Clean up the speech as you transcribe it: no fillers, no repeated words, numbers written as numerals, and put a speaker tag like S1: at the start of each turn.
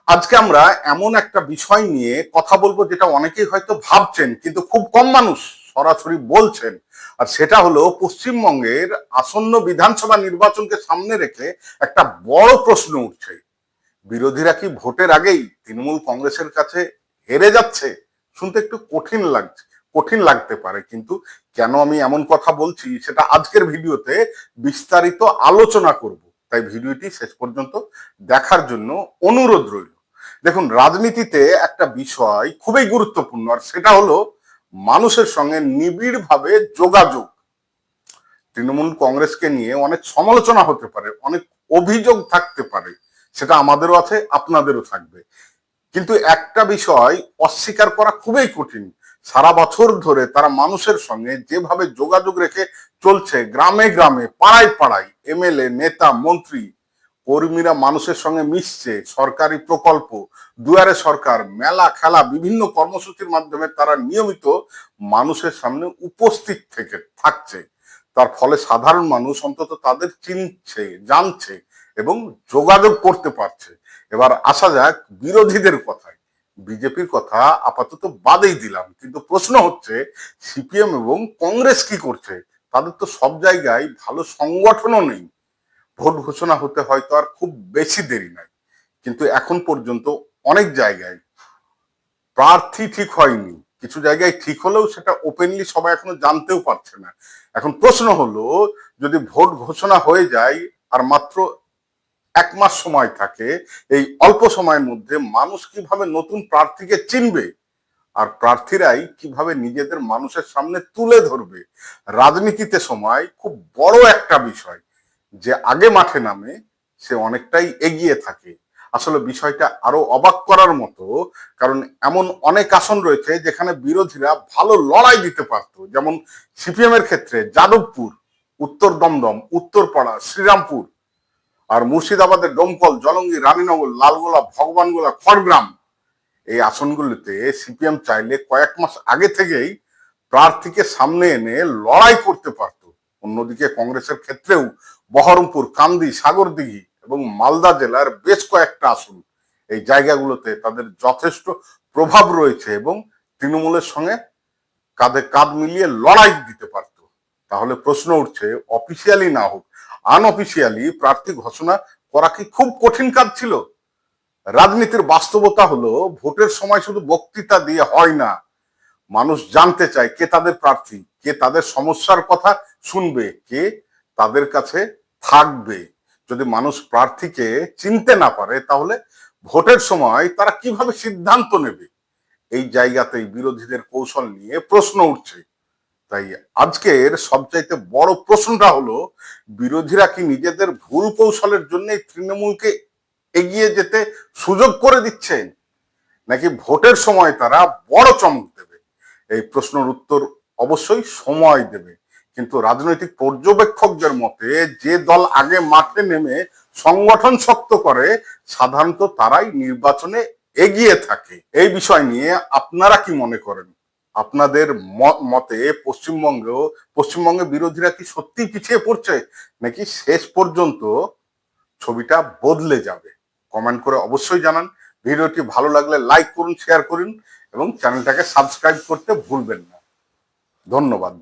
S1: আজকে আমরা এমন একটা বিষয় নিয়ে কথা বলবো যেটা অনেকেই হয়তো ভাবছেন কিন্তু খুব কম মানুষ সরাসরি বলছেন। আর সেটা হলো পশ্চিমবঙ্গের আসন্ন বিধানসভা নির্বাচনকে সামনে রেখে একটা বড় প্রশ্ন উঠছে। বিরোধীরা কি ভোটের আগেই তৃণমূল কংগ্রেসের কাছে হেরে যাচ্ছে? শুনতে একটু কঠিন লাগতে পারে, কিন্তু কেন আমি এমন কথা বলছি সেটা আজকের ভিডিওতে বিস্তারিত আলোচনা করব। তাই ভিডিওটি শেষ পর্যন্ত দেখার জন্য অনুরোধ রইল। দেখুন, রাজনীতিতে একটা বিষয় খুবই গুরুত্বপূর্ণ, আর সেটা হলো মানুষের সঙ্গে নিবিড়ভাবে যোগাযোগ। তৃণমূল কংগ্রেসকে নিয়ে অনেক সমালোচনা হতে পারে, অনেক অভিযোগ থাকতে পারে, সেটা আমাদেরও আছে, আপনাদেরও থাকবে। কিন্তু একটা বিষয় অস্বীকার করা খুবই কঠিন, সারা বছর ধরে তারা মানুষের সঙ্গে যেভাবে যোগাযোগ রেখে চলছে, গ্রামে গ্রামে পাড়ায় পাড়ায় এমএলএ নেতা মন্ত্রী কর্মীরা মানুষের সঙ্গে মিশছে, সরকারি প্রকল্প, দুয়ারে সরকার, মেলা খেলা, বিভিন্ন কর্মসূচির মাধ্যমে তারা নিয়মিত মানুষের সামনে উপস্থিত থেকে থাকছে। তার ফলে সাধারণ মানুষ অন্তত তাদের চিনছে, জানছে এবং যোগাযোগ করতে পারছে। এবার আসা যাক বিরোধীদের কথায়। বিজেপির কথা আপাতত বাদেই দিলাম, কিন্তু প্রশ্ন হচ্ছে সিপিএম এবং কংগ্রেস কি করছে? তাদের তো সব জায়গায় ভালো সংগঠনও নেই। ভোট ঘোষণা হতে হয়তো আর খুব বেশি দেরি নাই, কিন্তু এখন পর্যন্ত অনেক জায়গায় প্রার্থী ঠিক হয়নি। কিছু জায়গায় ঠিক হলেও সেটা ওপেনলি সবাই এখনো জানতেও পারছে না। এখন প্রশ্ন হলো, যদি ভোট ঘোষণা হয়ে যায় আর মাত্র 1 মাস সময় থাকে, এই অল্প সময়ের মধ্যে মানুষ কিভাবে নতুন প্রার্থীকে চিনবে, আর প্রার্থীরাই কিভাবে নিজেদের মানুষের সামনে তুলে ধরবে? রাজনীতিতে সময় খুব বড় একটা বিষয়। যে আগে মাঠে নামে সে অনেকটাই এগিয়ে থাকে। আসলে বিষয়টা আরো অবাক করার মতো, কারণ এমন অনেক আসন রয়েছে যেখানে বিরোধীরা ভালো লড়াই দিতে পারতো, যেমন সিপিএম এর ক্ষেত্রে যাদবপুর, উত্তর দমদম, উত্তরপাড়া, শ্রীরামপুর, আর মুর্শিদাবাদের ডোমকল, জলঙ্গি, রানীনগর, লালগোলা, ভগবানগোলা, খড়গ্রাম। এই আসনগুলিতে সিপিএম চাইলে কয়েক মাস আগে থেকেই প্রার্থীকে সামনে এনে লড়াই করতে পারত। অন্যদিকে কংগ্রেসের ক্ষেত্রেও বহরমপুর, কান্দি, সাগরদিঘি এবং মালদা জেলার বেশ কয়েকটা আসন, এই জায়গাগুলোতে তাদের যথেষ্ট প্রভাব রয়েছে এবং তৃণমূলের সঙ্গে কাঁধে কাঁধ মিলিয়ে লড়াই দিতে পারত। তাহলে প্রশ্ন উঠছে, অফিসিয়ালি না হোক, আনঅফিসিয়ালি প্রার্থী ঘোষণা করা কি খুব কঠিন কাজ ছিল? রাজনীতির বাস্তবতা হলো, ভোটের সময় শুধু বক্তৃতা দিয়ে হয় না। মানুষ জানতে চায় কে তাদের প্রার্থী, কে তাদের সমস্যার কথা শুনবে, কে তাদের কাছে থাকবে। যদি মানুষ প্রার্থীকে চিনতে না পারে, তাহলে ভোটের সময় তারা কিভাবে সিদ্ধান্ত নেবে? এই জায়গাতেই বিরোধীদের কৌশল নিয়ে প্রশ্ন উঠছে। তাই আজকের সবচাইতে বড় প্রশ্নটা হলো, বিরোধীরা কি নিজেদের ভুল কৌশলের জন্য তৃণমূলকে এগিয়ে যেতে সুযোগ করে দিচ্ছেন, নাকি ভোটের সময় তারা বড় চমক দেবে? এই প্রশ্নের উত্তর অবশ্যই সময় দেবে। কিন্তু রাজনৈতিক পর্যবেক্ষকদের মতে, যে দল আগে মাঠে নেমে সংগঠন শক্ত করে, সাধারণত তারাই নির্বাচনে এগিয়ে থাকে। এই বিষয় নিয়ে আপনারা কি মনে করেন? আপনাদের মতে পশ্চিমবঙ্গে বিরোধীরা কি সত্যি পিছিয়ে পড়ছে, নাকি শেষ পর্যন্ত ছবিটা বদলে যাবে? কমেন্ট করে অবশ্যই জানান। ভিডিওটি ভালো লাগলে লাইক করুন, শেয়ার করুন এবং চ্যানেলটাকে সাবস্ক্রাইব করতে ভুলবেন না। ধন্যবাদ।